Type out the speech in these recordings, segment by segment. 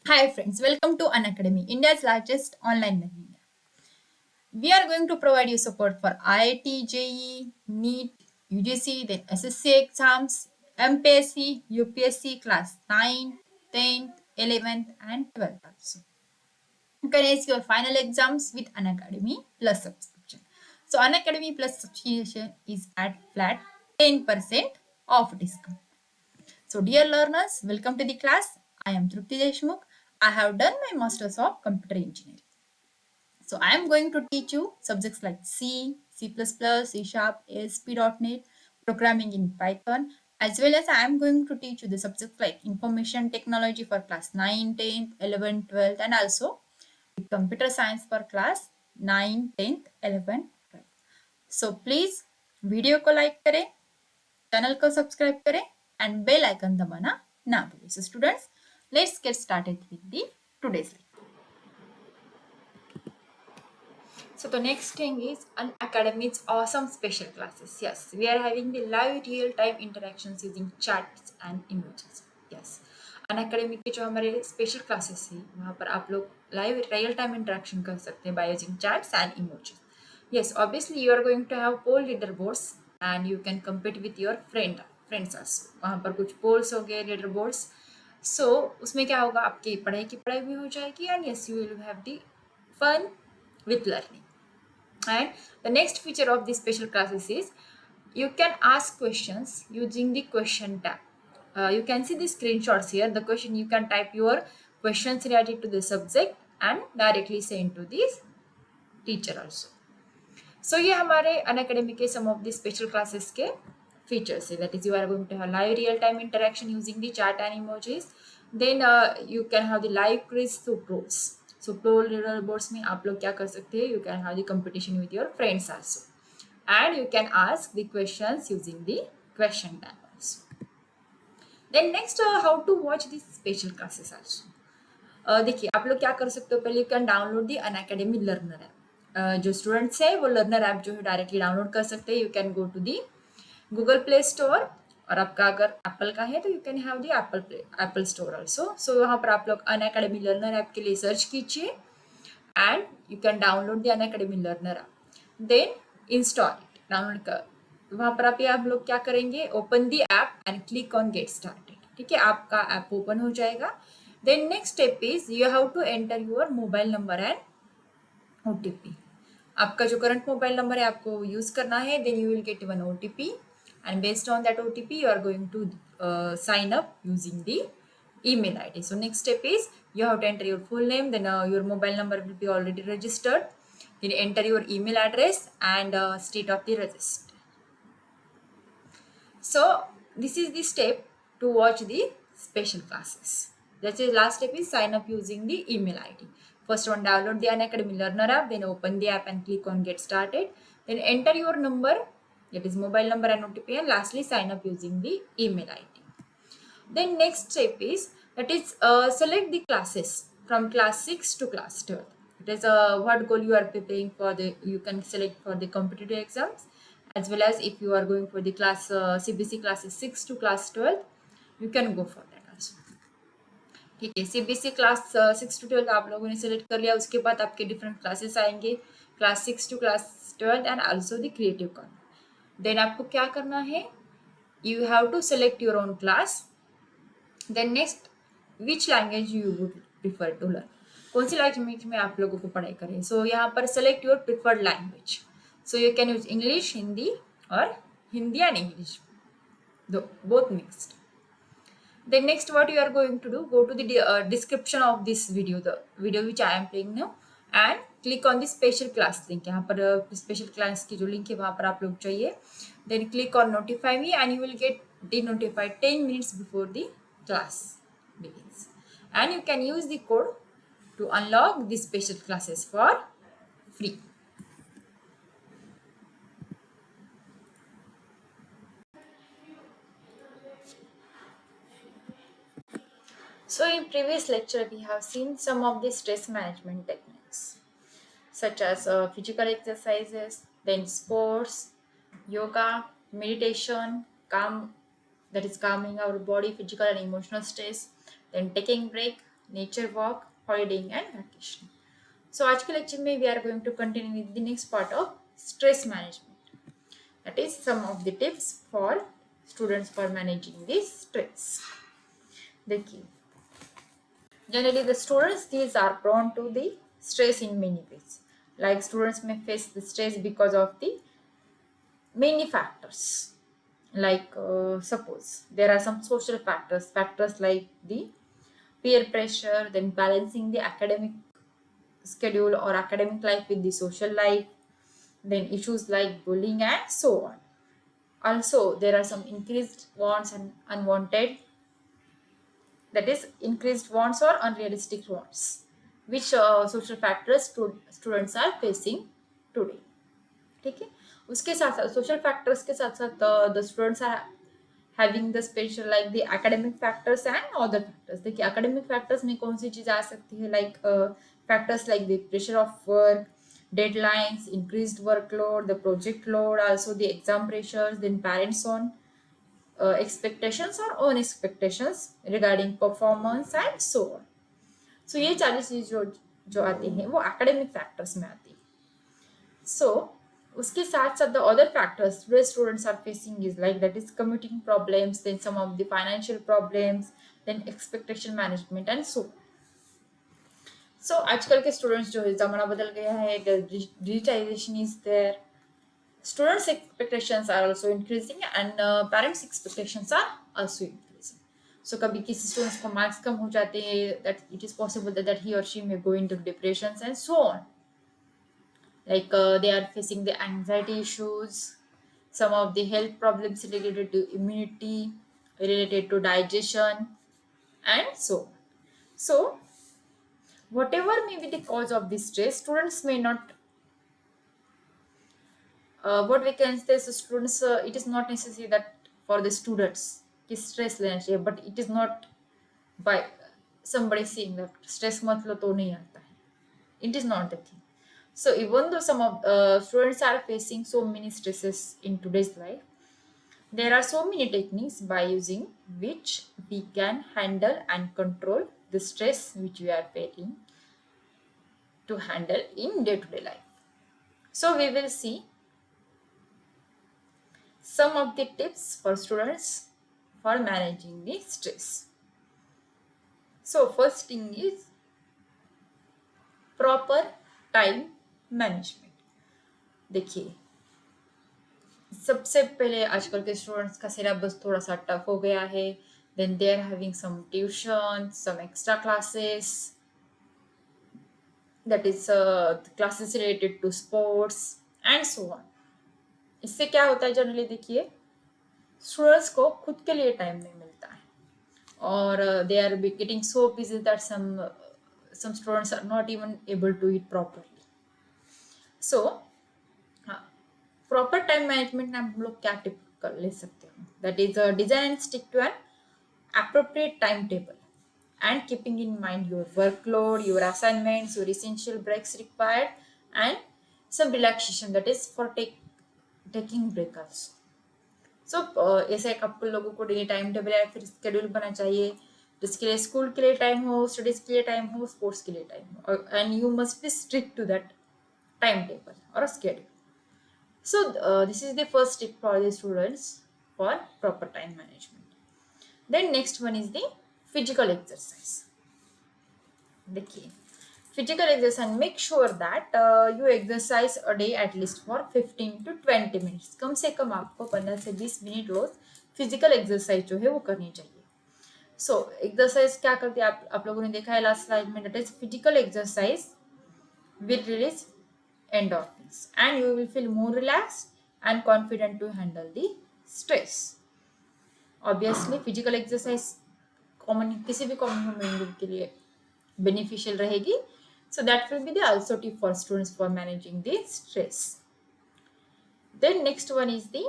Hi friends, welcome to Unacademy, India's largest online learning app. We are going to provide you support for IIT, JEE, NEET, UGC, then SSC exams, MPSC, UPSC class 9, 10th, 11th and 12th also. You can ace your final exams with Unacademy Plus subscription. So Unacademy Plus subscription is at flat 10% off discount. So, dear learners, welcome to the class. I am Trupti Deshmukh. I have done my Masters of Computer Engineering. So, I am going to teach you subjects like C, C++, C Sharp, ASP.NET, programming in Python, as well as I am going to teach you the subjects like information technology for class 9, 10th, 11th, 12th, and also computer science for class 9, 10th, 11th, 12th. So, please video को like करें, channel को subscribe करें and bell icon दबाना ना भूलें. So students, let's get started with the today's lecture. So the next thing is Unacademy's awesome special classes. Yes, we are having the live real-time interactions using chats and emojis. Yes, Unacademy के जो हमारे special classes है वहाँ पर आप लोग live real time interaction कर सकते हैं by using chats and emojis. Yes, obviously you are going to have poll leaderboards and you can compete with your friends also. वहाँ पर कुछ polls हो गए leaderboards. So उसमें क्या होगा, आपकी पढ़ाई की पढ़ाई भी हो जाएगी and yes you will have the fun with learning. And the next feature of these special classes is you can ask questions using the question tab. You can see the screenshots here. The question, you can type your questions related to the subject and directly send to the teacher also. So ये हमारे Unacademy के some of the special classes के features है. That is, you are going to have live real time interaction using the chat and emojis. Then you can have the live quiz through pros. So pro leaderboards में आप लोग क्या कर सकते हैं? You can have the competition with your friends also, and you can ask the questions using the question tab also. Then next, how to watch these special classes also. देखिए आप लोग क्या कर सकते हो, पहले you can download the Unacademy learner app. जो students है वो लर्नर ऐप जो है डायरेक्टली डाउनलोड कर सकते हैं. You can go to the Google Play Store, और आपका अगर एप्पल का है तो you can have the Apple Store also. So वहाँ पर आप लोग अनअकैडमी लर्नर ऐप के लिए सर्च कीजिए and you can download the Unacademy learner app. Then install it, download कर. वहाँ पर आप लोग क्या करेंगे, open the app and click on get started. ठीक है, आपका ऐप ओपन हो जाएगा. Then next step is you have to enter your mobile number and OTP. आपका जो करंट मोबाइल नंबर है आपको यूज करना है. then you will get one OTP and based on that OTP you are going to sign up using the email ID. So next step is you have to enter your full name, then your mobile number will be already registered. Then enter your email address and state of the register. So this is the step to watch the special classes. That's the last step is sign up using the email ID. First one, download the Unacademy Learner app, then open the app and click on get started. Then enter your number, that is mobile number and OTP, and lastly sign up using the email ID. Then next step is that is select the classes from class 6 to class 12. It is what goal you are preparing for. The you can select for the competitive exams, as well as if you are going for the class CBC classes 6 to class 12, you can go for that also. ठीक है, CBC class 6 to 12 आप लोगों ने select कर लिया. उसके बाद आपके डिफरेंट क्लासेस आएंगे, class 6 to class 12 and also the creative corner. Then आपको क्या करना है, you have to select your own class. Then next, which language you would prefer to learn, कौन सी लैंग्वेज में आप लोगों को पढ़ाई करें. सो यहाँ पर select your preferred language. So you can use English, Hindi, और Hindi and English, both mixed. Then next what you are going to do, go to the description of this video, the video which I am playing now, and click on the special class link. यहाँ पर special class की जो link है वहाँ पर आप लोग चाहिए. Then click on notify me and you will get denotified 10 minutes before the class begins. And you can use the code to unlock the special classes for free. So in previous lecture we have seen some of the stress management techniques such as physical exercises, then sports, yoga, meditation, calming our body, physical and emotional stress, then taking break, nature walk, holidaying and vacation. So आज के lecture में we are going to continue with the next part of stress management. That is some of the tips for students for managing this stress. देखिए, generally the students these are prone to the stress in many ways. Like students may face the stress because of the many factors. Like suppose there are some social factors like the peer pressure, then balancing the academic schedule or academic life with the social life, then issues like bullying and so on. Also, there are some increased wants and unwanted, that is, increased wants or unrealistic wants, which social factors students are facing today. ठीक है, उसके साथ साथ social factors के साथ साथ the students are having the special like the academic factors and other factors. देखिए academic factors में कौन सी चीज आ सकती है, like factors like the pressure of work, deadlines, increased workload, the project load, also the exam pressures, then parents on expectations or own expectations regarding performance and so on. So ये 40 चीज जो आती हैं वो एकेडमिक फैक्टर्स में आती है. So उसके साथ साथ the other factors where students are facing is like that is commuting problems, then some of the financial problems, then expectation management and so on. So आजकल के स्टूडेंट्स जो है जमाना बदल गया है, digitization is there, students expectations are also increasing and parents expectations are also increasing. So कभी किसी स्टूडेंट्स को मार्क्स कम हो जाते हैं, that it is possible that he or she may go into depressions and so on. Like they are facing the anxiety issues, some of the health problems related to immunity, related to digestion and so on. So whatever may be the cause of this stress, students may not what we can say is students it is not necessary that for the students कि stress लेना चाहिए, but it is not by somebody saying that stress मत लो तो नहीं आता है. It is not the thing. So even though some of students are facing so many stresses in today's life, there are so many techniques by using which we can handle and control the stress which we are facing to handle in day-to-day life. So we will see some of the tips for students for managing the stress. So first thing is proper time management. देखिए सबसे पहले आजकल के students का syllabus थोड़ा सा tough हो गया है, then they are having some tuition, some extra classes, that is classes related to sports and so on. इससे क्या होता है जनरली, देखिए स्टूडेंट्स को खुद के लिए टाइम नहीं मिलता है और they are getting so busy that some students are not even able to eat properly. So proper time management में हम लोग क्या टिप कर ले सकते हैं, that is design and stick to an appropriate timetable and keeping in mind your workload, your assignments, your essential breaks required and some relaxation, that is for taking break also. So ऐसे एक आप लोगों को daily time table या फिर schedule बना चाहिए जिसके लिए स्कूल के लिए टाइम हो, स्टडीज के लिए टाइम हो, स्पोर्ट्स के लिए टाइम हो, and you must be strict to that timetable or a schedule. So this is the first tip for the students for proper time management. Then next one is the physical exercise. देखिए physical exercise, make sure that you exercise a day at least for 15 to 20 minutes. कम से कम आपको 15 से 20 minute रोज physical exercise जो है वो करनी चाहिए. So exercise क्या करते हैं आप लोगों ने देखा है लास्ट स्लाइड में, that is physical exercise will release endorphins and you will feel more relaxed and confident to handle the stress. Obviously physical exercise common किसी भी कॉमन ह्यूमन बीइंग के लिए बेनिफिशियल रहेगी. So that will be the also tip for students for managing the stress. Then next one is the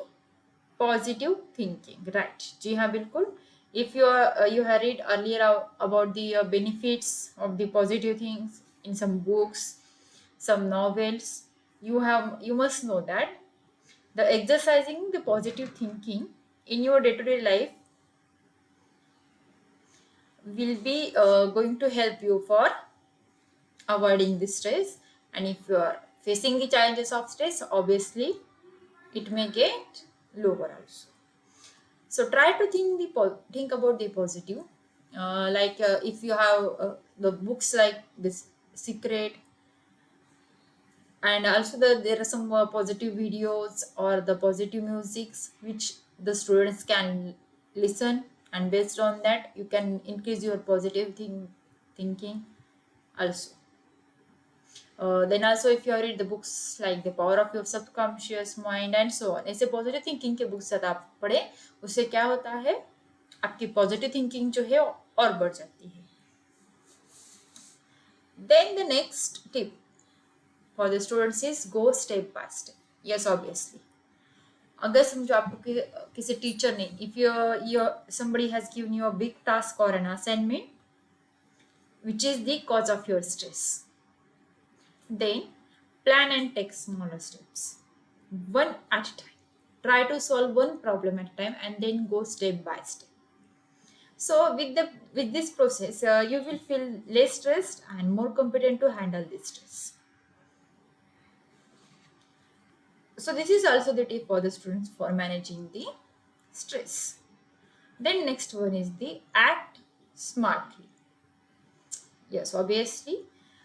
positive thinking. Right, जी हाँ बिल्कुल. If you have read earlier about the benefits of the positive things in some books, some novels, you must know that the exercising the positive thinking in your day-to-day life will be going to help you for avoiding the stress. And if you are facing the challenges of stress, obviously it may get lower also. So try to think about the positive. If you have the books like this Secret, and also there are some positive videos or the positive musics which the students can listen, and based on that you can increase your positive thinking also. Then also if you have read the books like The Power of Your Subconscious Mind and so on, ऐसे positive thinking के books ज़्यादा आप पढ़े, उससे क्या होता है आपकी पॉजिटिव थिंकिंग जो है और बढ़ जाती है. Then the next tip for the students is go step by step. Yes, obviously. अगर समझो आपको किसी टीचर ने, if your somebody has given you a big task or an assignment which is the cause of your stress, then plan and take smaller steps, one at a time. Try to solve one problem at a time and then go step by step. So with this process, you will feel less stressed and more competent to handle this stress. So this is also the tip for the students for managing the stress. Then next one is the act smartly. Yes, obviously,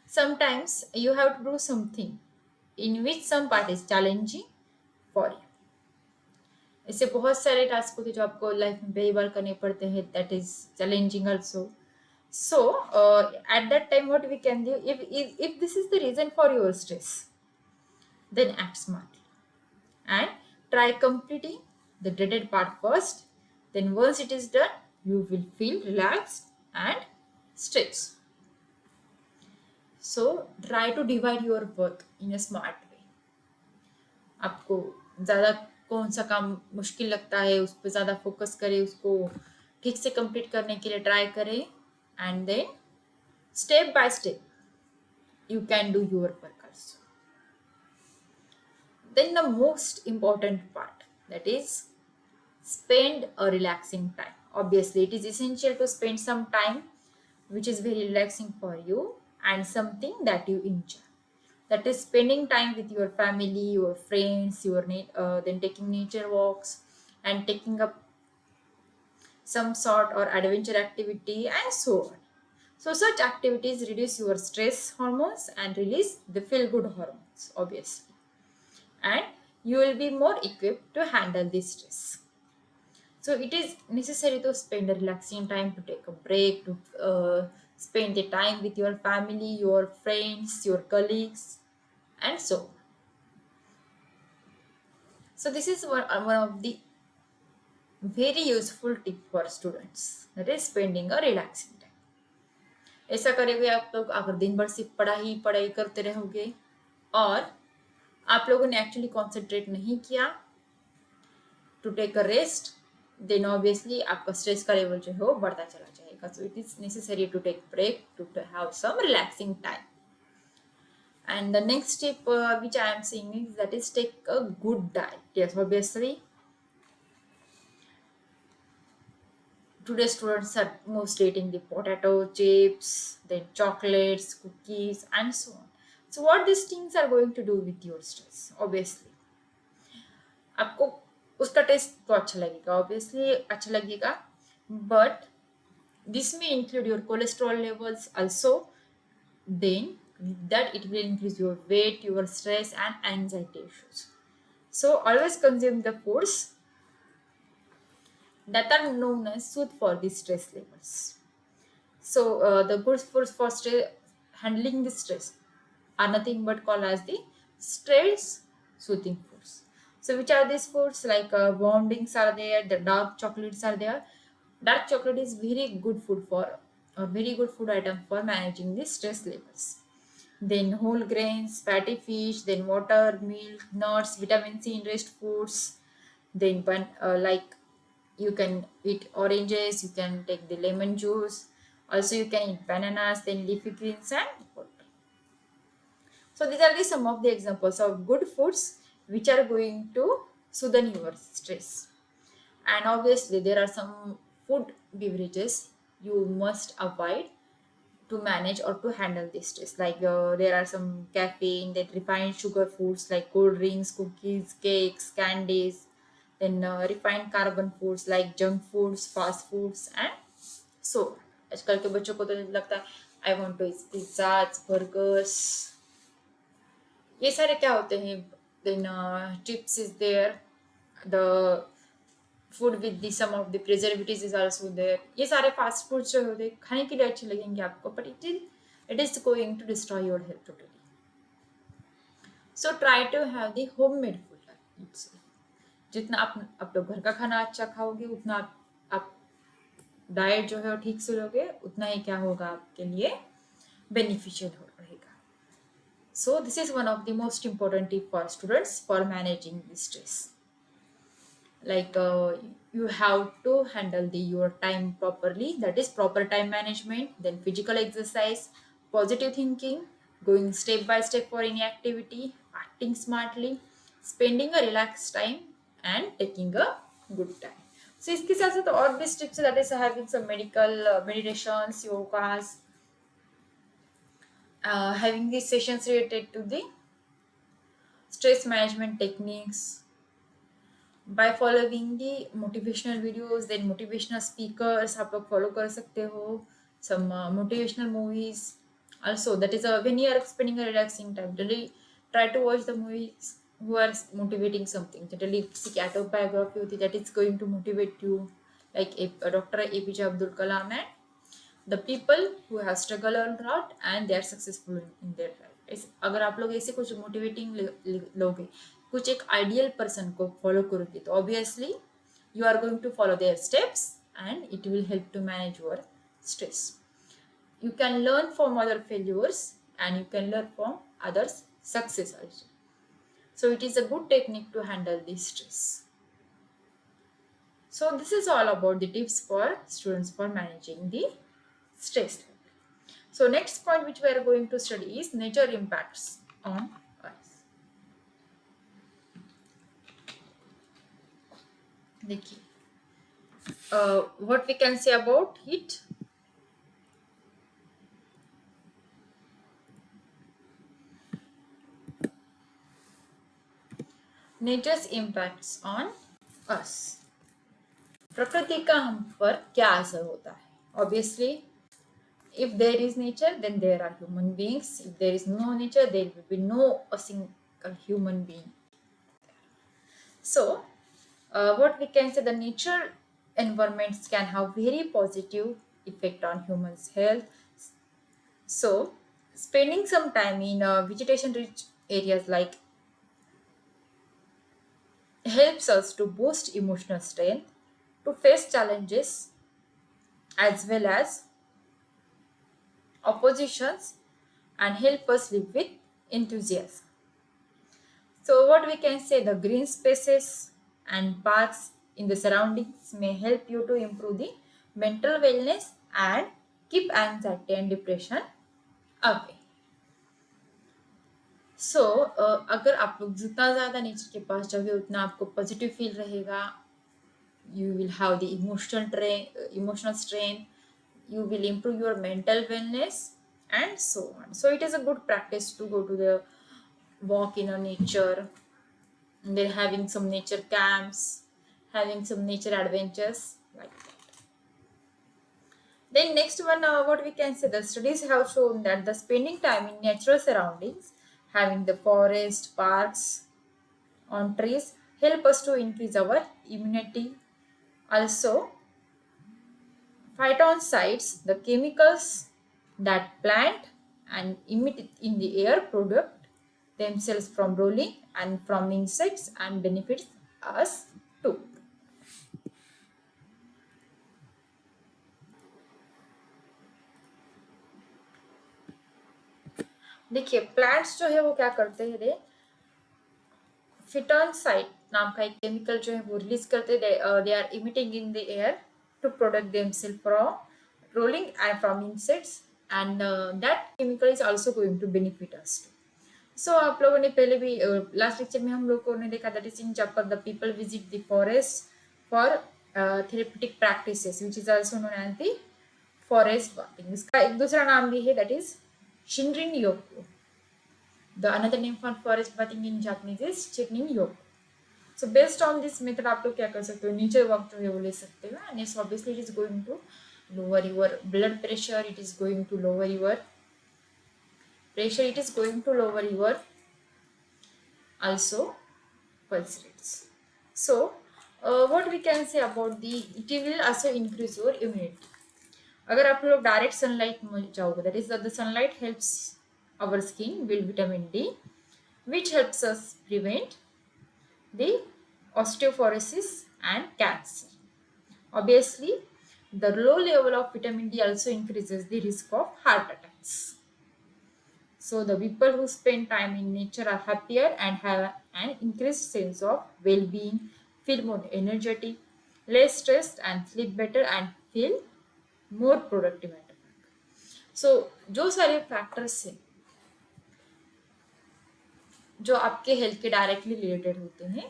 sometimes you have to do something in which some part is challenging for you. ऐसे बहुत सारे task होते हैं जो आपको life में कई बार करने पड़ते हैं, that is challenging also. So at that time what we can do, if this is the reason for your stress, then act smartly and try completing the dreaded part first. Then once it is done, you will feel relaxed and stressed. So try to divide your work in a smart way. आपको ज़्यादा कौन सा काम मुश्किल लगता है उस पर ज़्यादा फोकस करें, उसको ठीक से कंप्लीट करने के लिए ट्राई करें, and then step by step you can do your work also. Then the most important part, that is spend a relaxing time. Obviously it is essential to spend some time which is very relaxing for you and something that you enjoy. That is spending time with your family, your friends, then taking nature walks and taking up some sort or adventure activity and so on. So such activities reduce your stress hormones and release the feel-good hormones, obviously. And you will be more equipped to handle this stress. So it is necessary to spend a relaxing time, to take a break, to spend the time with your family, your friends, your colleagues, and so on. So this is one of the very useful tip for students, that is spending a relaxing time. ऐसा करेंगे आप लोग अगर दिन भर सिर्फ पढ़ाई करते रहोगे और आप लोगों ने एक्चुअली कॉन्सेंट्रेट नहीं किया to take a rest, then obviously आपका स्ट्रेस का लेवल जो है वो बढ़ता चला जाएगा. So it is necessary to take break, to have some relaxing time. And the next tip which I am saying is that is take a good diet. Yes, obviously today students are mostly eating the potato chips, then chocolates, cookies and so on. So what these things are going to do with your stress? Obviously आपको उसका test तो अच्छा लगेगा, obviously अच्छा लगेगा, but this में include your cholesterol levels also. Then that it will increase your weight, your stress and anxiety issues. So always consume the foods that are known as soothe for the stress levels. So the good foods for handling the stress are nothing but called as the stress soothing foods. So which are these foods? Like bondings are there, the dark chocolates are there. Dark chocolate is very good food for, or very good food item for managing the stress levels. Then whole grains, fatty fish, then water, milk, nuts, vitamin C enriched foods. Then like you can eat oranges, you can take the lemon juice. Also you can eat bananas, then leafy greens and water. So these are some of the examples of good foods which are going to soothe your stress. And obviously there are some food beverages you must avoid to manage or to handle this stress. Like there are some caffeine, that refined sugar foods like cold drinks, cookies, cakes, candies, then refined carbon foods like junk foods, fast foods, and so आजकल के बच्चों को तो लगता है I want to eat pizzas burgers, ये सारे क्या होते हैं, then chips is there, the food with the some of the preservatives is also there, ये सारे फास्ट फूड जो होते हैं खाने के लिए अच्छे लगेंगे आपको, but it is going to destroy your health totally. So try to have the homemade food. जितना आप लोग घर का खाना अच्छा खाओगे, उतना आप डाइट जो है वो ठीक से लोगे, उतना ही क्या होगा आपके लिए बेनिफिशियल हो रहेगा. So this is one of the most important tip for students for managing the stress. Like you have to handle your time properly, that is proper time management, then physical exercise, positive thinking, going step by step for any activity, acting smartly, spending a relaxed time, and taking a good time. So इसके साथ साथ और भी tips, that is having some medical meditations, yogas, having these sessions related to the stress management techniques, by following the motivational videos, then motivational speakers आप लोग follow कर सकते हो, some motivational movies also, that is when you are spending a relaxing time, generally try to watch the movies who are motivating something. Generally किसी की autobiography होती है that is going to motivate you, like Dr. APJ Abdul Kalam and the people who have struggled a lot and they are successful in their life. अगर आप लोग ऐसे कुछ motivating लोगे, कुछ एक आइडियल पर्सन को फॉलो करोगे, तो obviously you are going to follow their steps and it will help to manage your stress. You can learn from other failures and you can learn from others' success also. So it is a good technique to handle this stress. So this is all about the tips for students for managing the stress. So next point which we are going to study is nature impacts on us. देखिए what we can say about it. Nature's impacts on us. प्रकृति का हम पर क्या असर होता है? Obviously, if there is nature, then there are human beings. If there is no nature, there will be no a single human being. So, what we can say, the nature environments can have very positive effect on humans' health. So, spending some time in vegetation-rich areas like helps us to boost emotional strength, to face challenges as well as oppositions, and help us live with enthusiasm. So what we can say, the green spaces and parks in the surroundings may help you to improve the mental wellness and keep anxiety and depression away. सो अगर आप लोग जितना ज़्यादा nature के पास जाओगे, उतना आपको positive feel रहेगा. You will have the emotional strength, you will improve your mental wellness, and so on. So it is a good practice to go to the walk in a nature, and then having some nature camps, having some nature adventures like that. Then next one, what we can say, the studies have shown that the spending time in natural surroundings, having the forest, parks, on trees, help us to increase our immunity. Also, phytoncides, the chemicals that plant and emit in the air, product themselves from rolling and from insects, and benefits us too. देखिए plants जो है वो क्या करते हैं, रे फिटोनसाइड नाम का एक केमिकल जो है वो रिलीज करते हैं. They are emitting in the air to protect themselves from rolling and from insects, and that chemical is also going to benefit us too. So आप लोगों ने पहले भी लास्ट लेक्चर में हम लोगों ने देखा that is in chapter the people visit the forest for therapeutic practices, which is also known as the forest bathing, इसका एक दूसरा नाम भी है, that is shinrin yoku. The another name for forest bathing in Japanese is shinrin yoku. So based on this method आप लोग क्या कर सकते हो, नेचर वॉक जो है वो ले सकते हो. And it's obviously it is going to lower your blood pressure, it is going to lower your pressure, it is going to lower your also pulse rates. So what we can say about the, it will also increase your immunity. अगर आप लोग direct sunlight में जाओगे, that is the sunlight helps our skin with vitamin D, which helps us prevent the osteoporosis and cancer. Obviously, the low level of vitamin D also increases the risk of heart attacks. So, the people who spend time in nature are happier and have an increased sense of well-being, feel more energetic, less stressed, and sleep better and feel more productive at work. So, जो सारे factors हैं जो आपके health के directly related होते हैं,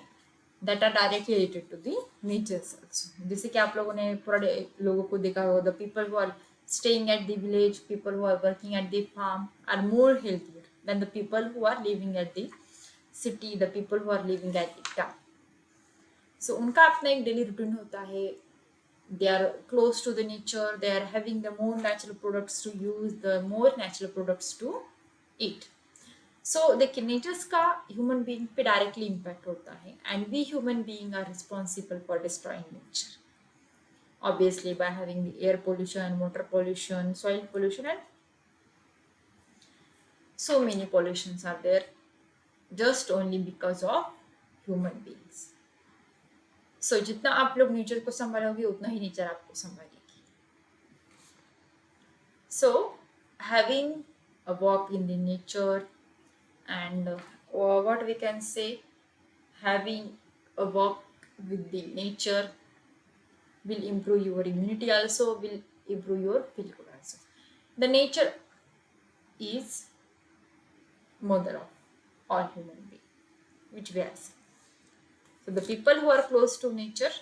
that are directly related to the natures also. जैसे कि आप लोगों ने पूरा लोगों को देखा होगा, the people who are staying at the village, people who are working at the farm are more healthier than the people who are living at the city, the people who are living at the town. So उनका अपना एक daily routine होता है. They are close to the nature, they are having the more natural products to use, the more natural products to eat. So देखिए natures का human being पे directly impact होता है, and we human being are responsible for destroying nature, obviously by having the air pollution, water pollution, soil pollution, and so many pollutions are there just only because of human beings. So जितना आप लोग nature को संभालोगे उतना ही nature आपको संभालेगी. So having a walk in the nature and what we can say, having a walk with the nature will improve your immunity also, will improve your feel good also. The nature is mother of all human being, which we are saying. So the people who are close to nature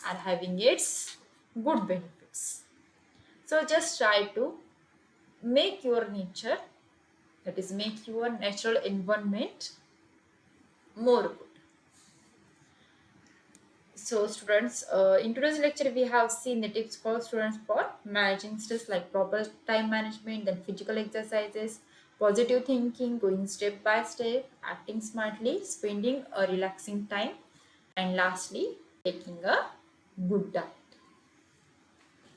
are having its good benefits. So just try to make your nature, that is make your natural environment more good. So students, in today's lecture we have seen the tips for students for managing stress, like proper time management, then physical exercises, positive thinking, going step by step, acting smartly, spending a relaxing time, and lastly taking a good diet.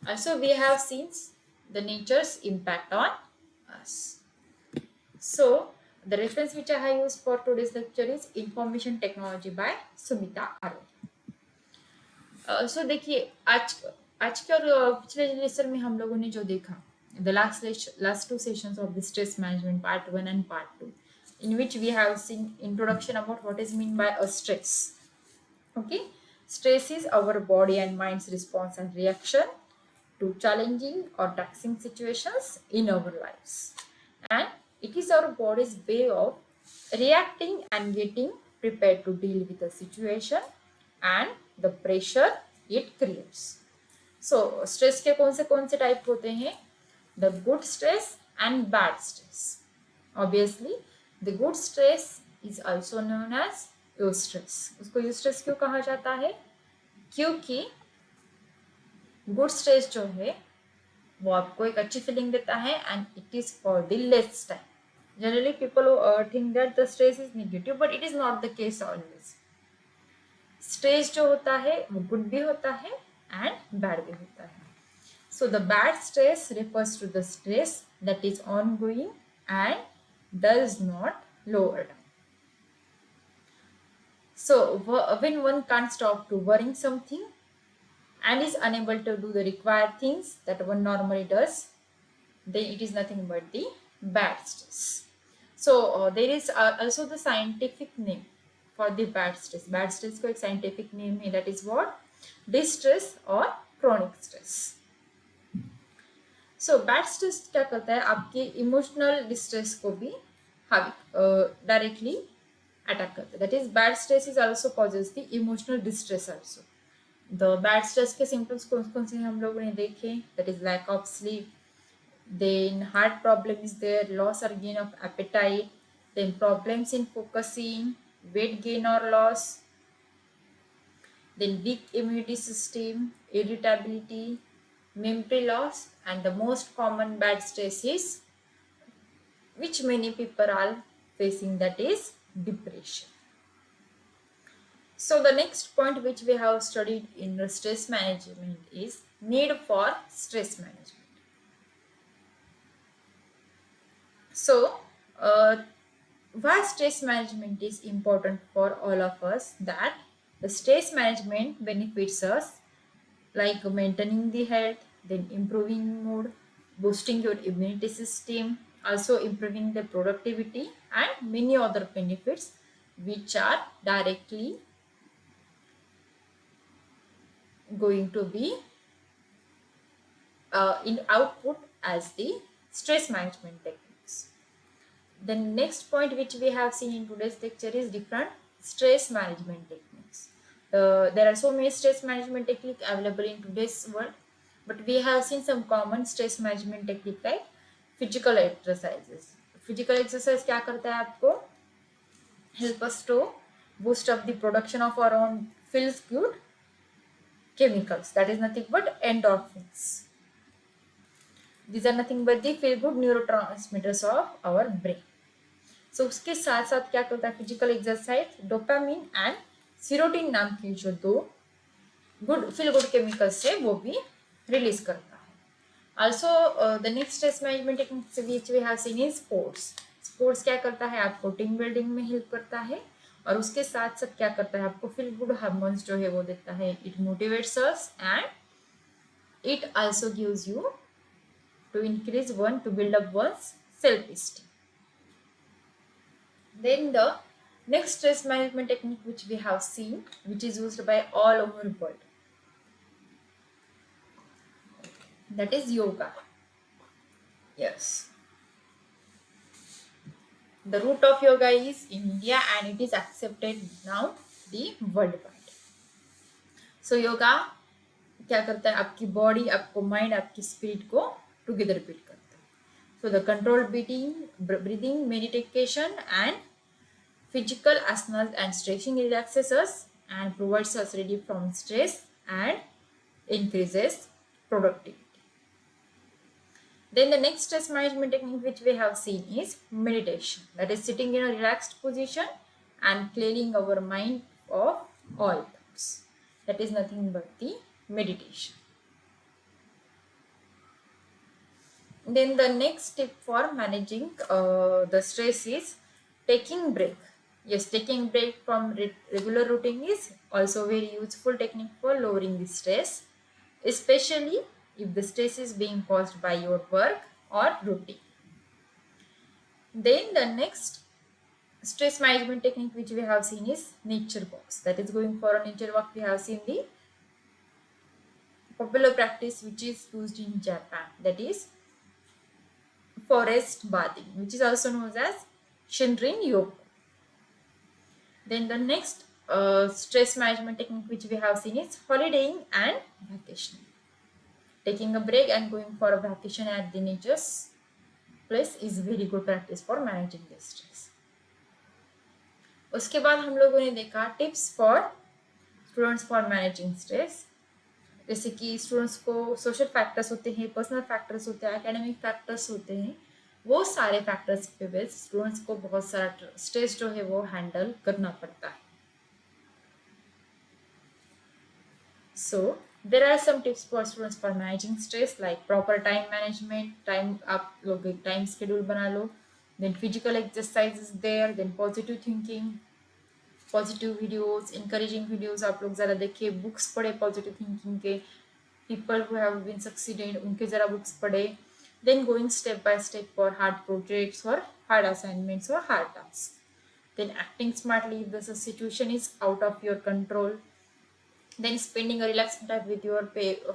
Also we have seen the nature's impact on us. So the reference which I have used for today's lecture is Information Technology by Sumita Arora. सो देखिए आज के और पिछले lecture में हम लोगों ने जो देखा, the last two sessions of the stress management part 1 and part 2, in which we have seen introduction about what is mean by a stress. Okay, stress is our body and mind's response and reaction to challenging or taxing situations in our lives, and it is our body's way of reacting and getting prepared to deal with a situation and the pressure it creates. So stress के कौन से type होते हैं? The good stress and bad stress. Obviously the good stress is also known as eustress. उसको eustress क्यों कहा जाता है? क्योंकि गुड स्ट्रेस जो है वो आपको एक अच्छी फीलिंग देता है, and it is for the less time. Generally people think that the stress is negative, but it is not the case always. Stress जो होता है वो गुड भी होता है एंड बैड भी होता है. So the bad stress refers to the stress that is ongoing and does not lower down. So when one can't stop to worrying something and is unable to do the required things that one normally does, then it is nothing but the bad stress. So there is also the scientific name for the bad stress. Bad stress को एक scientific name है, that is what? Distress or chronic stress. So bad stress क्या करता है? आपके emotional distress को भी directly attack करता है. That is bad stress is also causes the emotional distress also. The bad stress के सिम्टम्स कौन कौन से हम लोगों ने देखे, that is lack of sleep, then heart problem is there, loss or gain of appetite, then problems in focusing, weight gain or loss, then weak immunity system, irritability, memory loss, and the most common bad stress is which many people are facing, that is depression. So the next point which we have studied in the stress management is need for stress management. So why stress management is important for all of us, that the stress management benefits us like maintaining the health, then improving mood, boosting your immunity system, also improving the productivity, and many other benefits which are directly going to be in output as the stress management techniques. The next point which we have seen in today's lecture is different stress management techniques. There are so many stress management techniques available in today's world, but we have seen some common stress management technique like physical exercises. Physical exercise क्या करता है आपको? Help us to boost up the production of our own feels good chemicals. That is nothing but endorphins. These are nothing but the feel good neurotransmitters of our brain. सो उसके साथ साथ क्या करता है physical exercise dopamine and serotonin नाम की जो दो गुड फील गुड केमिकल्स है वो भी रिलीज करता है. Also the next stress management techniques which we have seen in sports. Sports क्या करता है आपको टीम बिल्डिंग में हेल्प करता है और उसके साथ साथ क्या करता है आपको फील गुड हार्मोन्स जो है वो देता है. It motivates us and it also gives you to increase one to build up one's self esteem. Then the next stress management technique which we have seen, which is used by all over the world, that is yoga. Yes. The root of yoga is in India and it is accepted now the worldwide. So yoga क्या करता है आपकी body आपको mind आपकी spirit को together build करता है. So the controlled breathing, meditation and physical asanas and stretching relaxes us and provides us relief from stress and increases productivity. Then the next stress management technique which we have seen is meditation. That is sitting in a relaxed position and clearing our mind of all thoughts. That is nothing but the meditation. Then the next tip for managing the stress is taking break. Yes, taking break from regular routine is also very useful technique for lowering the stress, especially if the stress is being caused by your work or routine. Then the next stress management technique which we have seen is nature walks. That is going for a nature walk. We have seen the popular practice which is used in Japan. That is forest bathing, which is also known as Shinrin Yoga. Then the next stress management technique which we have seen is holidaying and vacationing. Taking a break and going for a vacation at the nature's place is very good practice for managing the stress. उसके बाद हम लोगों ने देखा tips for students for managing stress. जैसे कि students को social factors होते हैं, पर्सनल फैक्टर्स होते हैं, एकेडमिक फैक्टर्स होते हैं. वो सारे फैक्टर्स पे बेस स्टूडेंट्स को बहुत सारा स्ट्रेस जो है वो हैंडल करना पड़ता है. So there are some tips for students for managing stress like proper time management. Time आप लोग एक टाइम शेड्यूल बना लो. Then physical exercise is there. Then positive thinking, positive videos, encouraging videos आप लोग ज़रा देखिए. बुक्स पढ़े पॉजिटिव थिंकिंग के, people who have been succeeded उनके ज़रा बुक्स पढ़े. Then going step by step for hard projects or hard assignments or hard tasks. Then acting smartly if the situation is out of your control. Then spending a relaxing time with your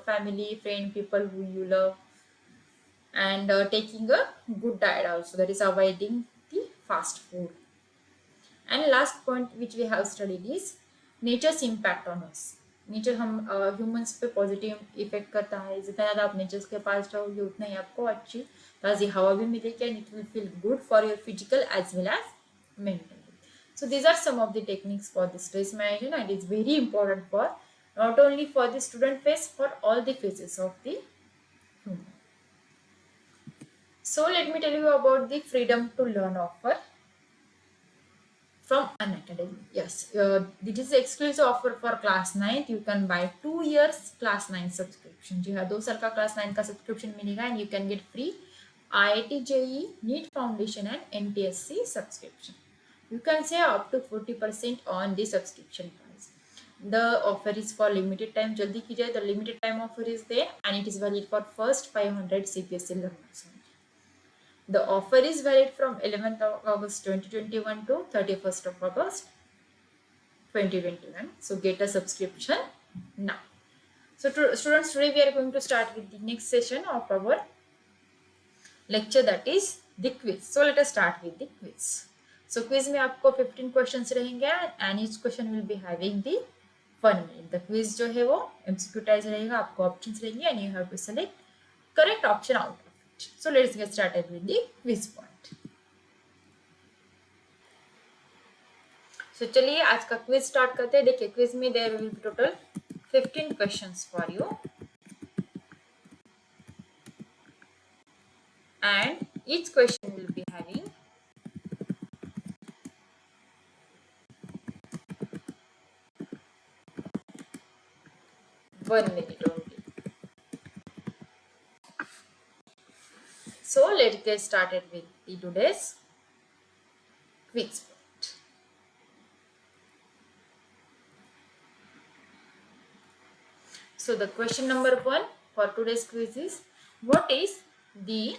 family, friend, people who you love. And taking a good diet also, that is avoiding the fast food. And last point which we have studied is nature's impact on us. Nature हम humans पे positive effect करता है. जितना ज़्यादा आप nature के पास रहोगे उतना ही आपको अच्छी ताज़ी हवा भी मिलेगी and it will feel good for your physical as well as mental. So these are some of the techniques for the stress management and it's very important for not only for the student phase, for all the phases of the human. So let me tell you about the freedom to learn offer from Unacademy. Yes, this is exclusive offer for class 9th. You can buy 2 years class 9 subscription. जी हाँ, 2 साल का class 9 का subscription मिलेगा and you can get free IIT JEE, NEET Foundation and NTSC subscription. You can save up to 40% on the subscription price. The offer is for limited time. जल्दी कीजिए, the limited time offer is there and it is valid for first 500 CPSC learners. The offer is valid from 11th of August 2021 to 31st of August 2021. So get a subscription now. So students, today we are going to start with the next session of our lecture, that is the quiz. So let us start with the quiz. So quiz में आपको 15 questions रहेंगे and each question will be having the 1 minute. The quiz जो है वो MCQ type रहेगा, आपको options रहेंगे and you have to select correct option out of it. So let's get started with the quiz point. So चलिए आज का quiz start करते हैं. देखिए क्विज में there will be total 15 questions for you and each question will be having 1 minute only. So let's get started with the today's quiz point. So the question number 1 for today's quiz is, what is the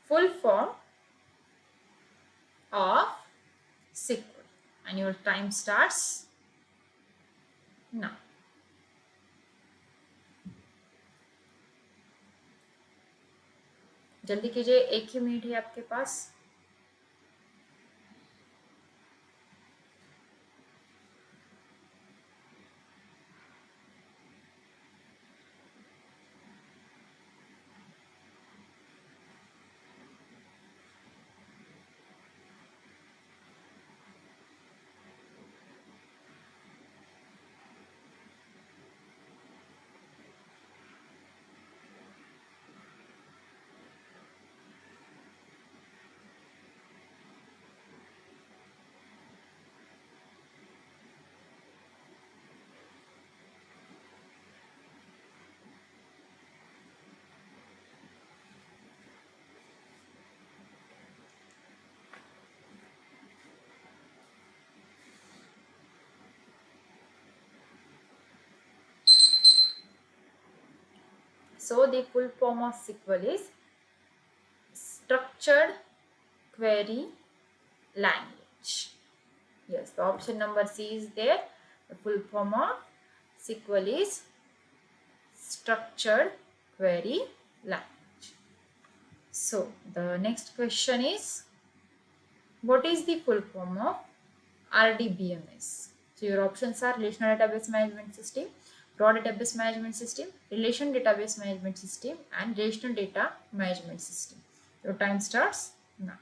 full form of SQL? And your time starts now. जल्दी कीजिए, 1 ही minute है आपके पास. So the full form of SQL is Structured Query Language. Yes, the option number C is there. The full form of SQL is Structured Query Language. So the next question is, what is the full form of RDBMS? So your options are Relational Database Management System, Raw Database Management System, Relation Database Management System, and Relational Data Management System. Your time starts now.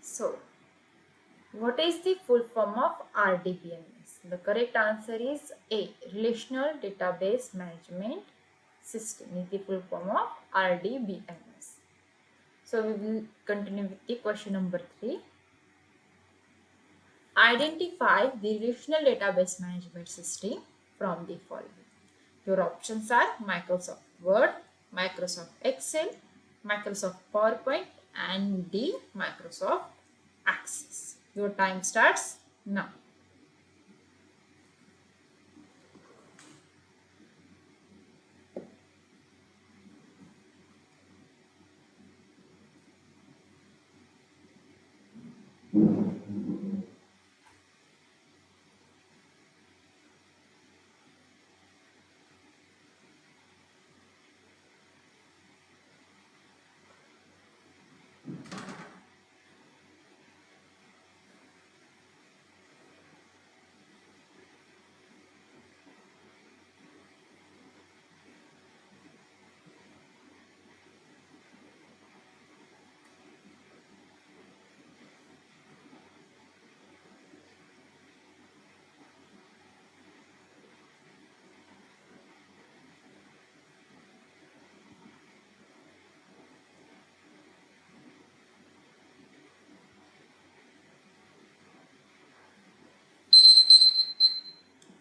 So, what is the full form of RDBMS? The correct answer is A. Relational Database Management System is the full form of RDBMS. So we will continue with the question number 3. Identify the relational database management system from the following. Your options are Microsoft Word, Microsoft Excel, Microsoft PowerPoint, and the Microsoft Access. Your time starts now.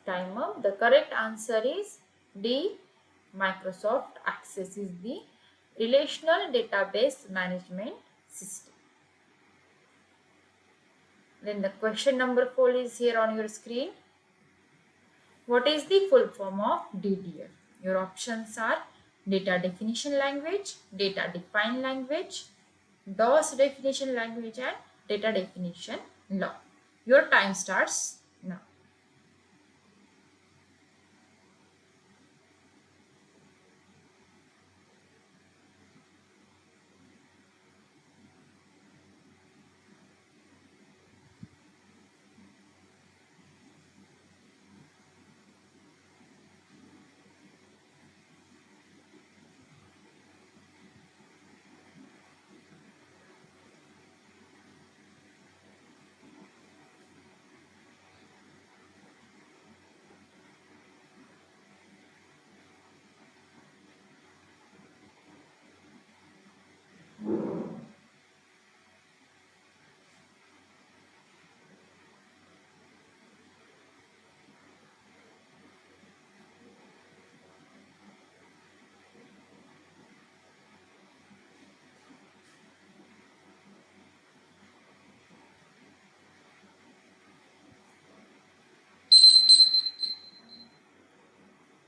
Time up. The correct answer is D. Microsoft Access is the relational database management system. Then the question number 4 is here on your screen. What is the full form of DDL? Your options are data definition language, data defined language, DOS definition language, and data definition law. Your time starts now.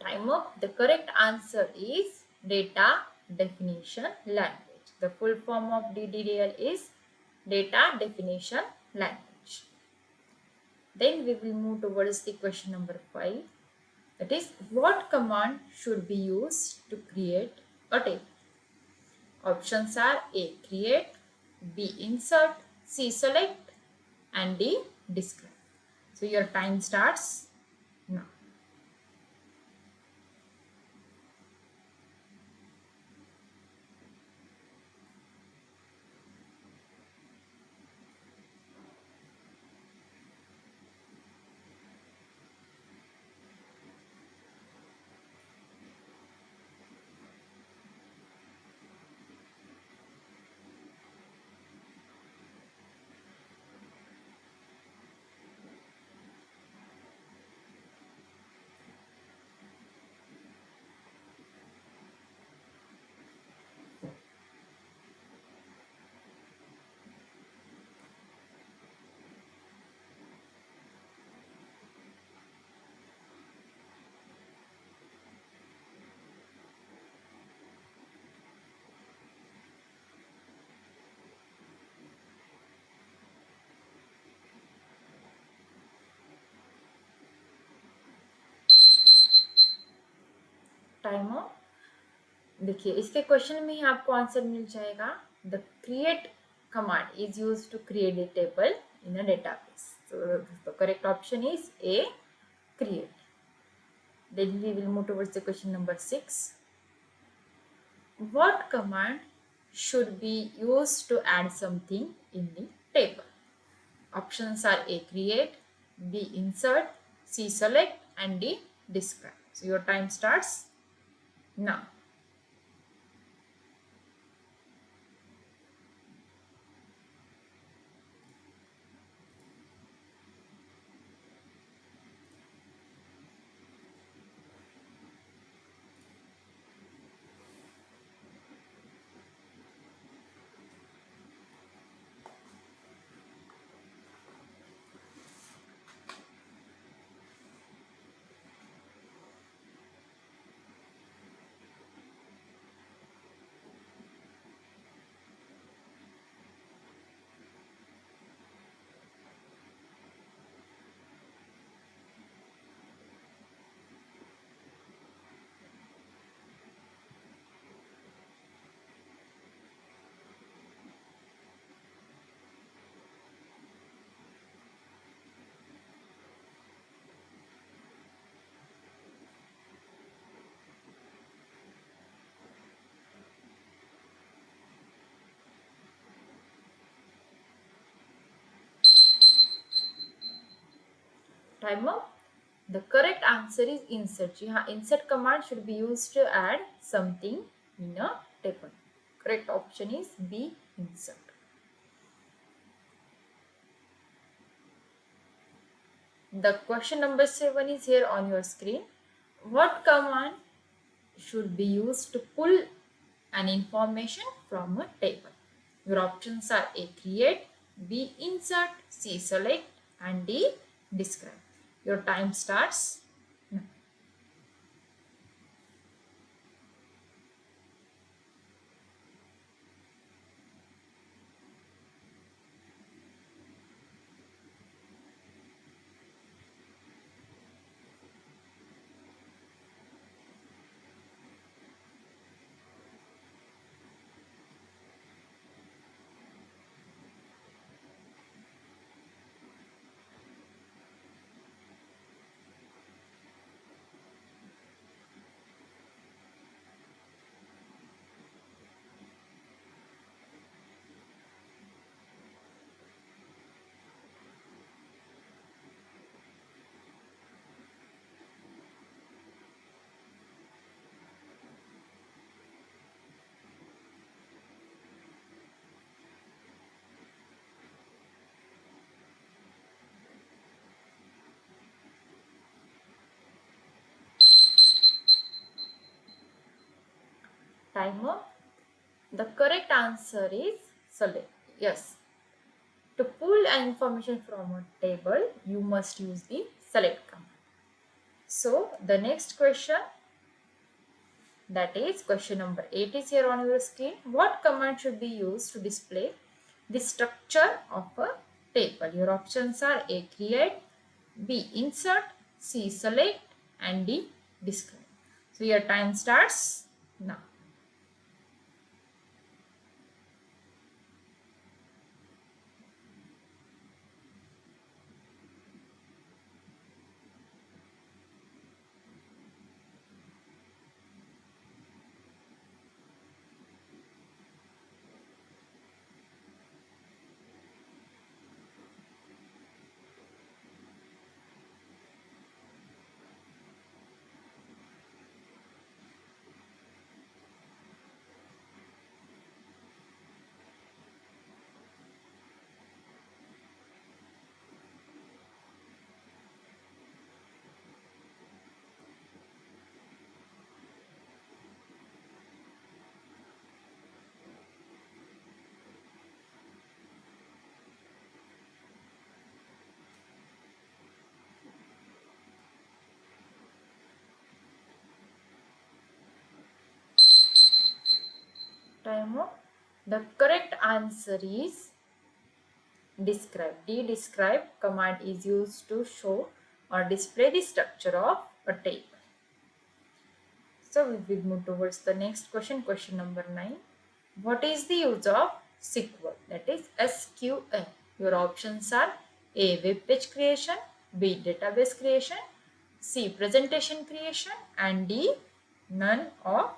Time up. The correct answer is data definition language. The full form of DDL is data definition language. Then we will move towards the question number 5. That is, what command should be used to create a table? Options are A. Create, B. Insert, C. Select, and D. Describe. So your time starts now. Time हो देखिए इसके question में ही आपको answer मिल जाएगा. The create command is used to create a table in a database. So the correct option is A, create. Then we will move towards the question number 6. What command should be used to add something in the table? Options are A, create, B, insert, C. Select, and D. Describe. So your time starts now. Time up. The correct answer is insert. Insert command should be used to add something in a table. Correct option is B. Insert. The question number 7 is here on your screen. What command should be used to pull an information from a table? Your options are A. Create, B. Insert, C. Select, and D. Describe. Your time starts now. Timer. The correct answer is select. Yes. To pull an information from a table, you must use the select command. So the next question, that is question number 8, is here on your screen. What command should be used to display the structure of a table? Your options are A. Create, B. Insert, C. Select, and D. Describe. So your time starts now. Timer. The correct answer is describe. D. Describe command is used to show or display the structure of a table. So we will move towards the next question, question number 9. What is the use of SQL? That is SQL. Your options are A. Web page creation, B. Database creation, C. Presentation creation, and D. None of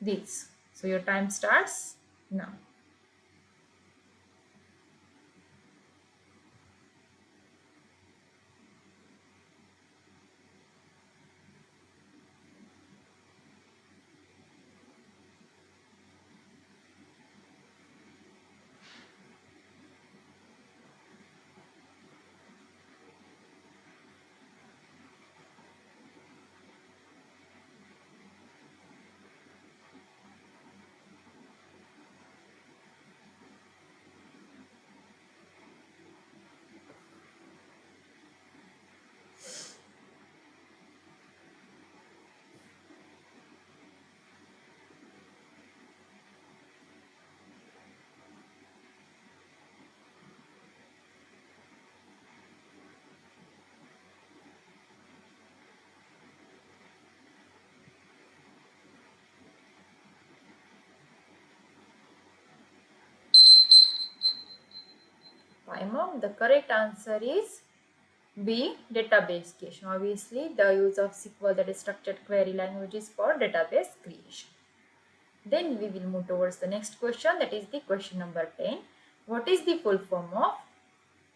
these. So your time starts now. PyMom. The correct answer is B. Database creation. Obviously, the use of SQL, that is structured query languages, for database creation. Then we will move towards the next question, that is the question number 10. What is the full form of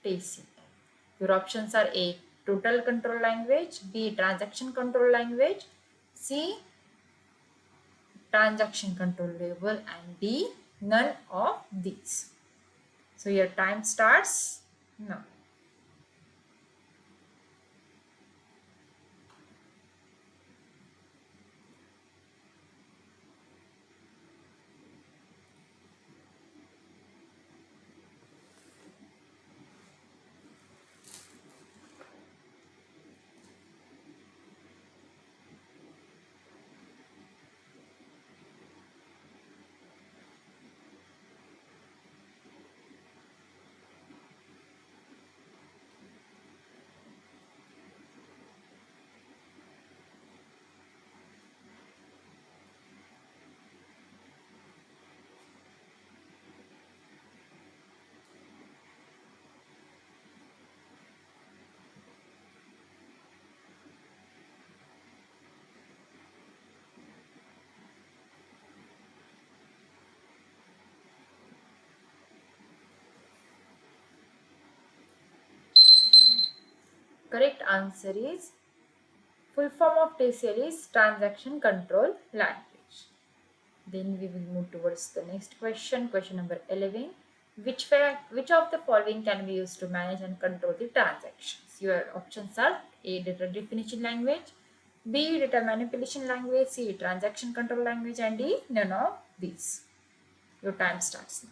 TCL? Your options are A. Total control language, B. Transaction control language, C. Transaction control label, and D. None of these. So your time starts now. Correct answer is, full form of TCL is Transaction Control Language. Then we will move towards the next question, question number 11. Which of the following can be used to manage and control the transactions? Your options are A. Data definition language, B. Data manipulation language, C. Transaction control language, and D. None of these. Your time starts now.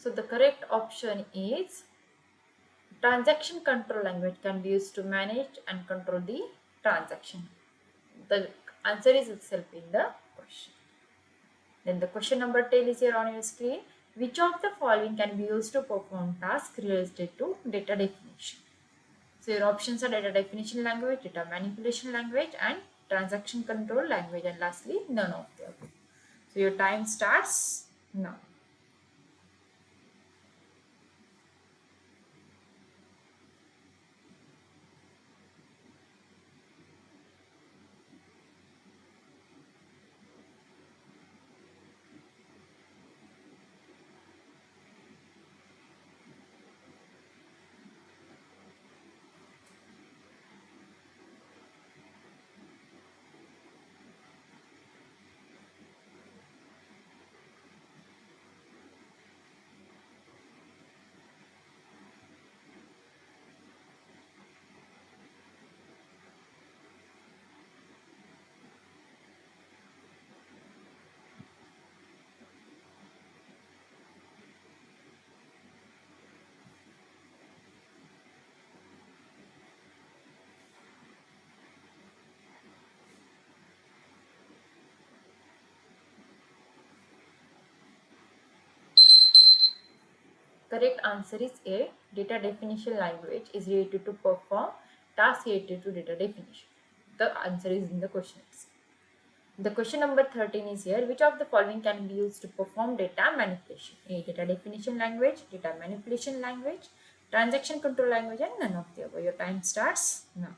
So the correct option is transaction control language can be used to manage and control the transaction. The answer is itself in the question. Then the question number 10 is here on your screen. Which of the following can be used to perform tasks related to data definition? So your options are data definition language, data manipulation language, and transaction control language, and lastly none of the above. So your time starts now. Correct answer is A. Data definition language is related to perform tasks related to data definition. The answer is in the question itself. The question number 13 is here. Which of the following can be used to perform data manipulation? A. Data definition language, data manipulation language, transaction control language, and none of the above. Your time starts now.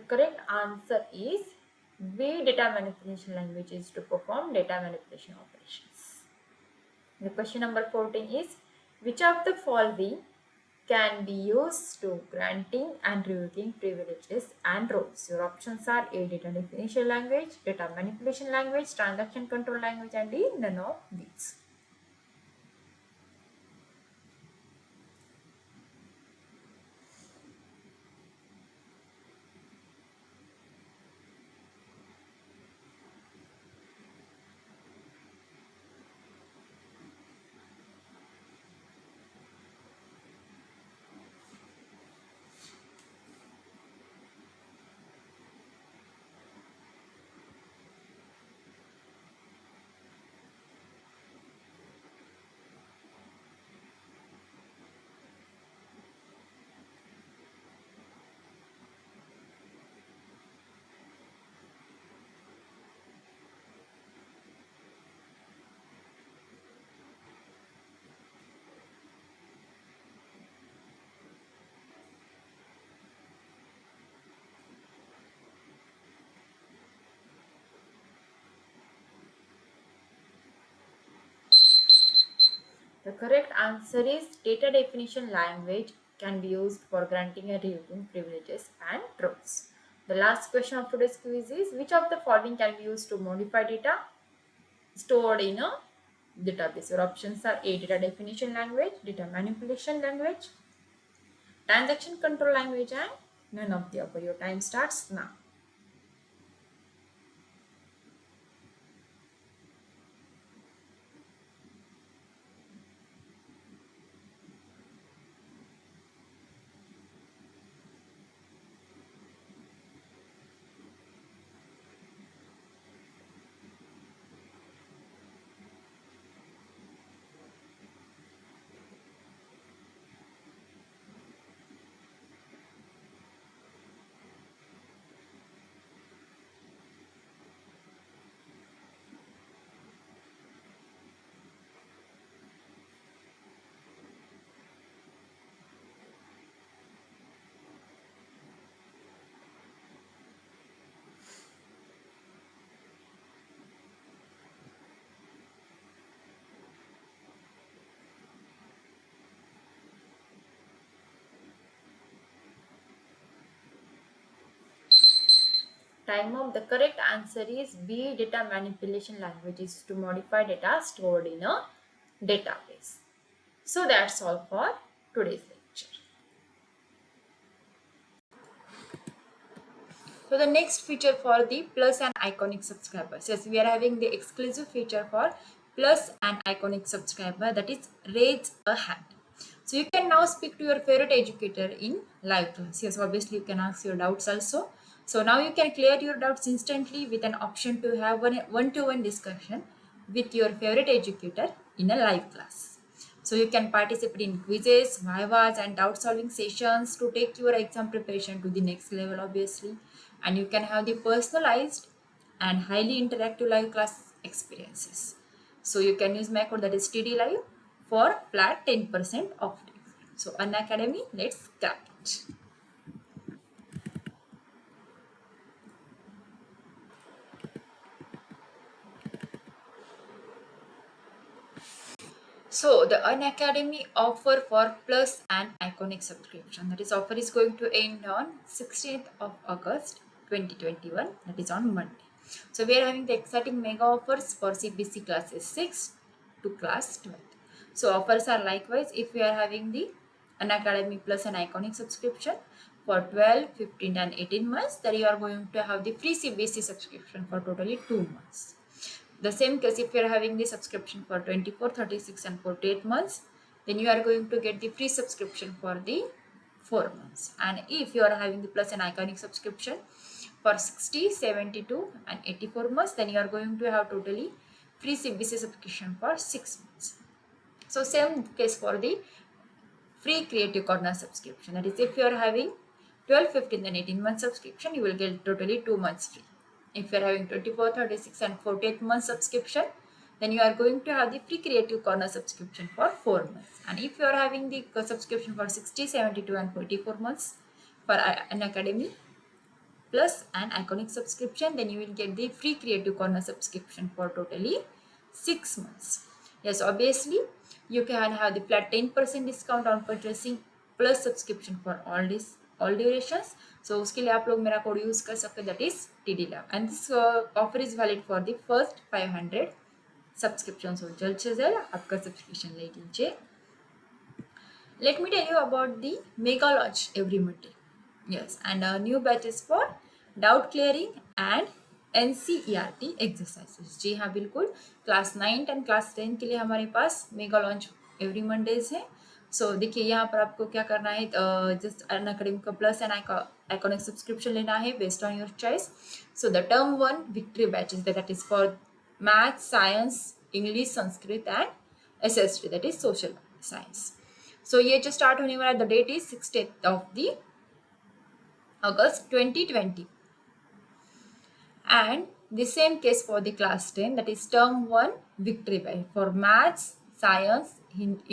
correct answer is B. Data manipulation language is to perform data manipulation operations. The question number 14 is, which of the following can be used to granting and revoking privileges and roles? Your options are A. Data definition language, data manipulation language, transaction control language, and D. None of these. The correct answer is data definition language can be used for granting and revoking privileges and roles. The last question of today's quiz is, which of the following can be used to modify data stored in a database? Your options are A. Data definition language, data manipulation language, transaction control language, and none of the above. Your time starts now. Time up. The correct answer is B. Data manipulation language is to modify data stored in a database. So that's all for today's lecture. So the next feature for the Plus and Iconic subscribers. Yes, we are having the exclusive feature for Plus and Iconic subscriber, that is raise a hand. So you can now speak to your favorite educator in live class. Yes, obviously you can ask your doubts also. So now you can clear your doubts instantly with an option to have one-to-one discussion with your favorite educator in a live class. So you can participate in quizzes, vivas, and doubt solving sessions to take your exam preparation to the next level, obviously. And you can have the personalized and highly interactive live class experiences. So you can use my code, that is TD Live, for flat 10% off. So Unacademy, let's start it. So the Unacademy offer for Plus and Iconic subscription, that is offer is going to end on 16th of August 2021, that is on Monday. So we are having the exciting mega offers for CBC classes 6 to class 12. So offers are likewise if we are having the Unacademy Plus and Iconic subscription for 12, 15 and 18 months, then you are going to have the free CBC subscription for totally 2 months. The same case if you are having the subscription for 24, 36 and 48 months, then you are going to get the free subscription for the 4 months. And if you are having the Plus and Iconic subscription for 60, 72 and 84 months, then you are going to have totally free CBC subscription for 6 months. So same case for the free Creative Corner subscription. That is, if you are having 12, 15 and 18 month subscription, you will get totally 2 months free. If you are having 24, 36 and 48 month subscription, then you are going to have the free Creative Corner subscription for 4 months. And if you are having the subscription for 60, 72 and 44 months for Unacademy, Plus an Iconic subscription, then you will get the free Creative Corner subscription for totally 6 months. Yes, obviously you can have the flat 10% discount on purchasing plus subscription for all durations. So उसके लिए आप लोग मेरा code use कर सकते हैं, that is TDLove, and this offer is valid for the first 500 subscriptions. So जल्द से जल्द आपका सब्सक्रिप्शन ले लीजिए. Let me tell you about the mega launch every Monday. Yes, and new batches for doubt clearing and NCERT exercises. जी हाँ, बिल्कुल class 9 and class 10 के लिए हमारे पास मेगा लॉन्च एवरी मंडेज है. सो देखिए यहाँ पर आपको क्या करना है, जस्ट अनअकैडमी का प्लस एंड आइकॉनिक सब्सक्रिप्शन लेना है based on your choice. So the term 1 victory batches, that is for math, science, English, Sanskrit and SST, that is social science. So ये जो स्टार्ट होने वाला, the date is 16th of the August 2020. And the same case for the class 10, that is term 1 victory batch for maths, science,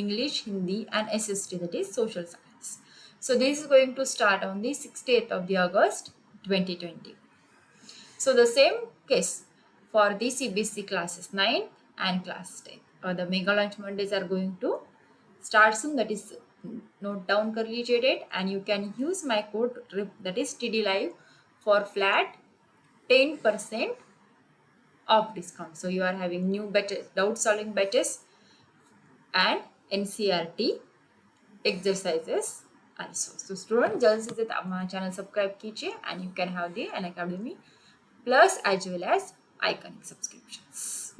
English, Hindi and SST, that is social science. So this is going to start on the 16th of the August 2020. So the same case for the CBSE classes 9 and class 10. The mega launch Mondays are going to start soon, that is note down कर लीजिए date, and you can use my code that is TDLive for flat 10% of discount. So you are having new batches, doubt solving batches and NCERT exercises also. So student, जल्द से जल्द आप हमारा channel subscribe कीजिए and you can have the Unacademy Plus as well as Iconic subscriptions.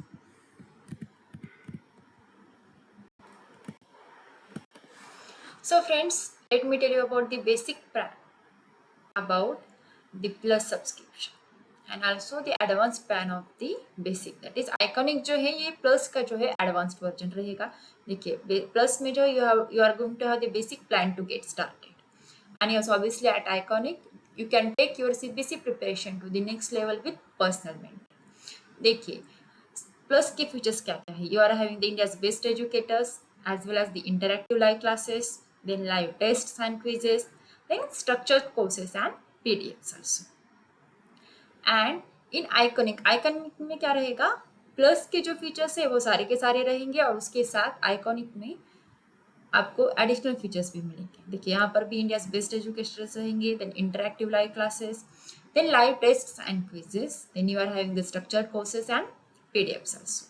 So friends, let me tell you about the basic plan about the plus subscription and also the advanced plan of the basic, that is Iconic जो है ये plus का जो है advanced version रहेगा. देखिए plus में जो you are going to have the basic plan to get started, and yes, obviously at Iconic you can take your CBSE preparation to the next level with personal mentor. देखिए plus के features क्या क्या है, you are having the India's best educators as well as the interactive live classes, then live tests and quizzes, then structured courses and PDFs also. And in Iconic में क्या रहेगा, plus के जो features है वो सारे के सारे रहेंगे और उसके साथ Iconic में आपको एडिशनल फीचर्स भी मिलेंगे. देखिए यहाँ पर भी इंडियाज बेस्ट एजुकेटर्स रहेंगे, then interactive live classes, then live tests and quizzes, then you are having the structured courses and PDFs also.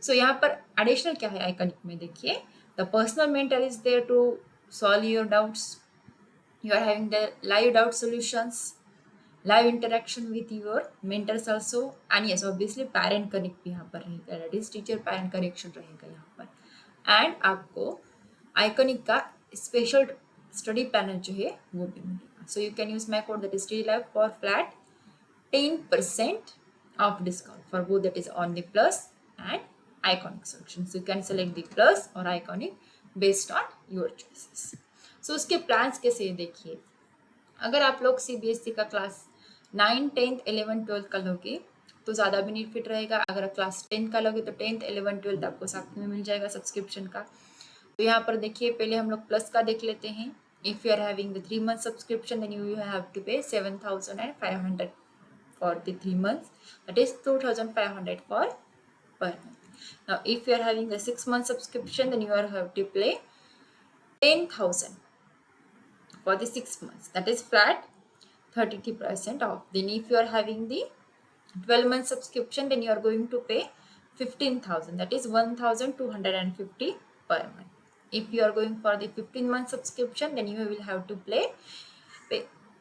So यहाँ पर एडिशनल क्या है Iconic में, देखिए the personal mentor is there to solve your doubts. You are having the live doubt solutions, live interaction with your mentors also, and yes obviously parent connect भी यहाँ पर रहेगा, that is teacher parent connection रहेगा यहाँ पर. and आपको Iconic का special study panel जो है वो भी मिलेगा. so you can use my code that is TDLive for flat 10% of discount for both, that is on the plus and Iconic solution. So you can select the plus or Iconic based on your choices. So उसके plans कैसे हैं देखिए, अगर आप लोग CBSE का class 9, 10th, 11th, 12th का लोगे तो ज़्यादा बेनिफिट रहेगा. अगर क्लास 10 का लोगे तो 10th, 11th, 12th आपको साथ में मिल जाएगा सब्सक्रिप्शन का. तो यहाँ पर देखिए पहले हम लोग प्लस का देख लेते हैं. If you are having the 3 month subscription then you have to pay 7,500 for the 3 months, that is 2,500 for per month. Now if you are having the 6 month subscription then you are have to pay 10,000 for the 6 months, that is flat 33% off. Then if you are having the 12 month subscription then you are going to pay 15,000, that is 1,250 per month. If you are going for the 15 month subscription then you will have to pay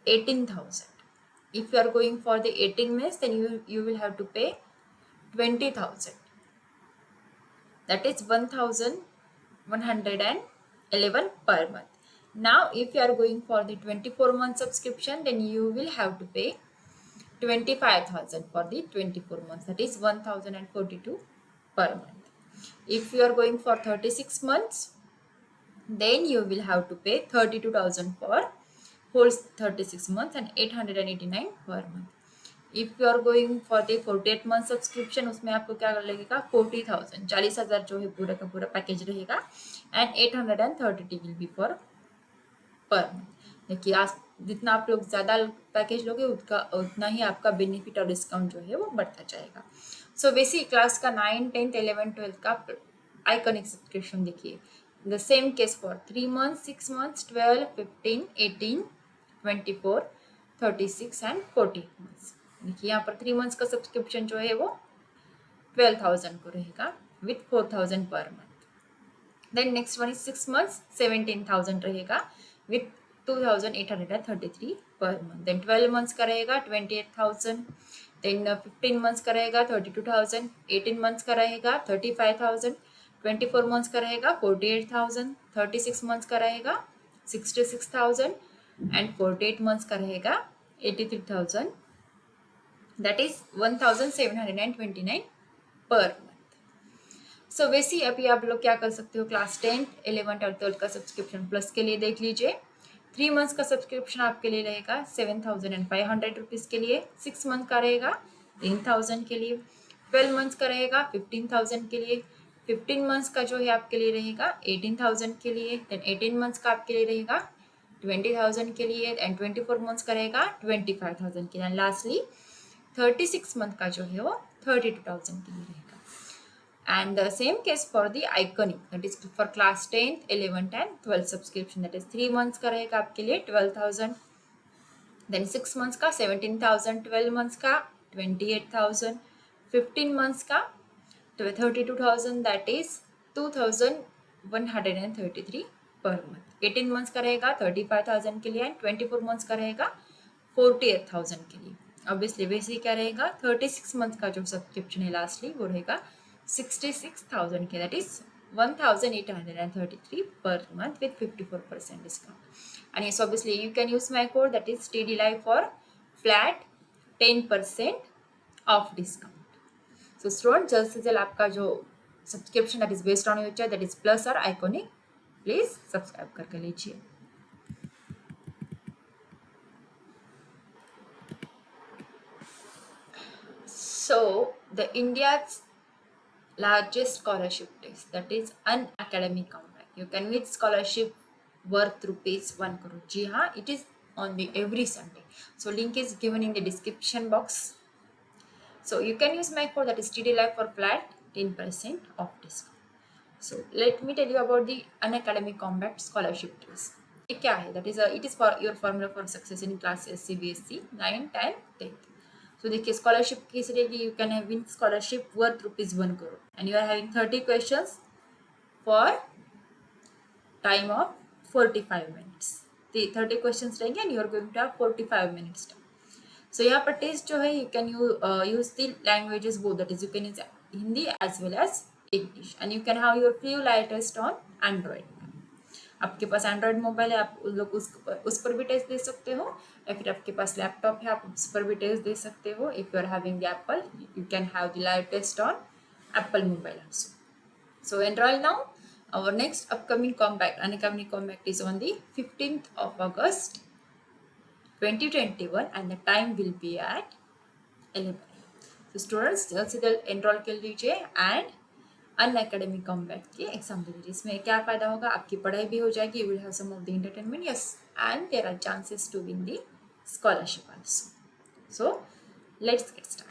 18,000. If you are going for the 18 months then you will have to pay 20,000, that is 1,111 per month. Now if you are going for the 24 month subscription then you will have to pay 25,000 for the 24 months, that is 1,042 per month. If you are going for 36 months then you will have to pay 32,000 for whole 36 months and 889 per month. If you are going for the 48 month subscription उसमें आपको क्या लगेगा 40,000, 40,000 जो है पूरा का पूरा package रहेगा and 830 will be for per month. देखिए आज जितना आप लोग ज़्यादा पैकेज लोगे उतना ही आपका बेनिफिट और डिस्काउंट जो है वो बढ़ता जाएगा। सो बेसिक क्लास का 9, 10th, 11th, 12th का आइकॉनिक सब्सक्रिप्शन देखिए। The same case for 3 months, 6 months, 12, 15, 18, 24, 36 and 40 months। देखिए यहाँ पर 3 months का सब्सक्रिप्शन जो है वो 12,000 को रहेगा विथ 4,000 पर month. Then next one is 6 months 17,000 रहेगा विथ 2,833 पर मंथ। देन 12 months का रहेगा 28,000। देन 15 months का रहेगा 32,000। 18 months का रहेगा 35,000। 24 months का रहेगा 48,000। 36 months का रहेगा 66,000 एंड 48 months का रहेगा 83,000, दैट इज 1,729 पर मंथ। सो वैसे अभी आप लोग क्या कर सकते हो, क्लास 10th, 11th और 12th का सब्सक्रिप्शन प्लस के लिए देख लीजिए। 3 months का सब्सक्रिप्शन आपके लिए रहेगा 7,500 रुपीज़ के लिए। 6 month का रहेगा 10,000 के लिए। 12 months का रहेगा 15,000 के लिए। 15 months का जो है आपके लिए रहेगा 18,000 के लिए। देन 18 months का आपके लिए रहेगा 20,000 के लिए एंड 24 months का रहेगा 25,000 के लिए। एंड लास्टली 36 month का जो है वो 32,000 के लिए रहेगा। And the same case for the iconic, that is for class 10th, 11th and 12th subscription, that is 3 months का रहेगा आपके लिए 12,000, then 6 months का 17,000, 12 months का 28,000, 15 months का 32,000, that is 2,133 per month। 18 months का रहेगा 35,000 के लिए एंड 24 months का रहेगा 48,000 के लिए। ऑब्वियसली वैसे ही क्या रहेगा 36 months का जो सब्सक्रिप्शन है लास्टली वो रहेगा 66,000 के, that is 1,833 per month with 54% discount. And yes, obviously you can use my code, that is TD Live, for flat 10% off discount. So students, जल्द से जल्द आपका जो subscription that is based on your choice, that is plus or iconic, please subscribe करके लीजिए। So the India's largest scholarship test, that is Unacademy Comeback. You can win scholarship worth rupees 1 crore. जी हाँ, it is on the every Sunday. So link is given in the description box. So you can use my code, that is TD Live, for flat 10% off discount. So let me tell you about the Unacademy Combat Scholarship test. ये क्या है? That is it is for your formula for success in classes CBSE 9th and 10th. So देखिए scholarship कैसे रहेगी, you can have win scholarship worth rupees 1 crore and you are having 30 questions for time of 45 minutes। 30 questions रहेंगे and you are going to have 45 minutes time. So यहाँ पर test जो है you can use the languages both, that is you can use Hindi as well as English and you can have your free live test on Android. आपके पास Android mobile है, आप लोग उस पर भी टेस्ट दे सकते हो, या फिर आपके पास लैपटॉप है आप उस पर भी टेस्ट दे सकते हो। If you are having the Apple, you can have the live test on Apple mobile also. So enroll now. Our next upcoming compact, Unacademy Compact, is on the 15th of August 2021 and the time will be at 11. So students जल्द से जल्द enrol कर लीजिए and Unacademy Comeback के exam दे दीजिए। इसमें क्या फ़ायदा होगा, आपकी पढ़ाई भी हो जाएगी, you will have some of the entertainment, yes, and there are chances to win the scholarship also. So let's get started.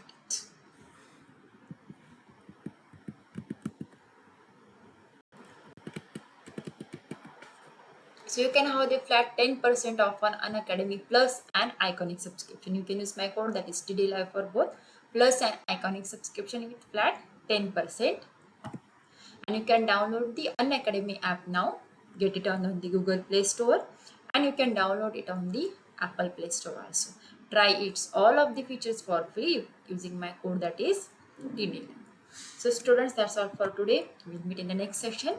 So you can have the flat 10% off on Unacademy Plus and Iconic subscription. You can use my code, that is TD Live, for both Plus and Iconic subscription with flat 10%. And you can download the Unacademy app now. Get it on the Google Play Store and you can download it on the Apple Play Store also. Try it all of the features for free using my code, that is TD Live. So students, that's all for today. We'll meet in the next session.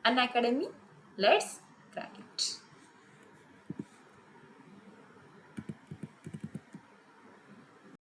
Unacademy, let's crack it.